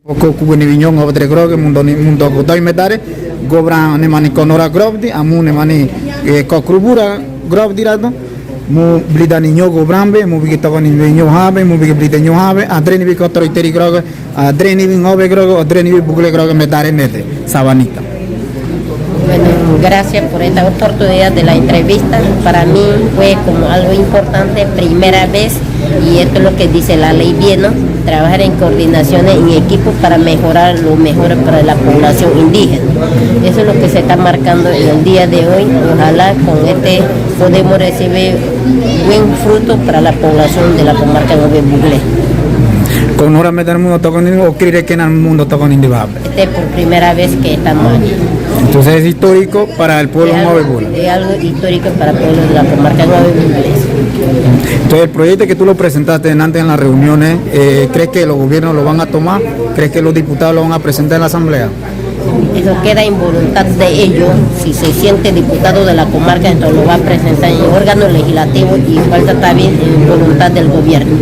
Ko kubuni vinyong obre grog mundo ko doi medare gobra ne mani konora grobdi amu ne mani kokrubura grobdi rado mu blida niño gobrambe mu bigi tawani niño habe mu bigi blida niño habe adreni bi kotro iteri grog adreni bi ngove grog adreni bi bugle grog medare nete sabanita. Bueno, gracias por esta oportunidad de la entrevista. Para mí fue como algo importante, primera vez, y esto es lo que dice la ley bien, ¿no? Trabajar en coordinaciones, en equipos para mejorar lo mejor para la población indígena. Eso es lo que se está marcando en el día de hoy. Ojalá con este podemos recibir buen fruto para la población de la comarca de Buglé. Con hora meter mundo tocan o cree que en el mundo tocan individual. Este es por primera vez que estamos aquí. Entonces es histórico para el pueblo Nueve Bula. Es algo histórico para el pueblo de la comarca Nueve Buglés. Entonces el proyecto que tú lo presentaste antes en las reuniones, ¿crees que los gobiernos lo van a tomar? ¿Crees que los diputados lo van a presentar en la asamblea? Eso queda en voluntad de ellos. Si se siente diputado de la comarca, entonces lo va a presentar en órganos legislativos y falta también en voluntad del gobierno.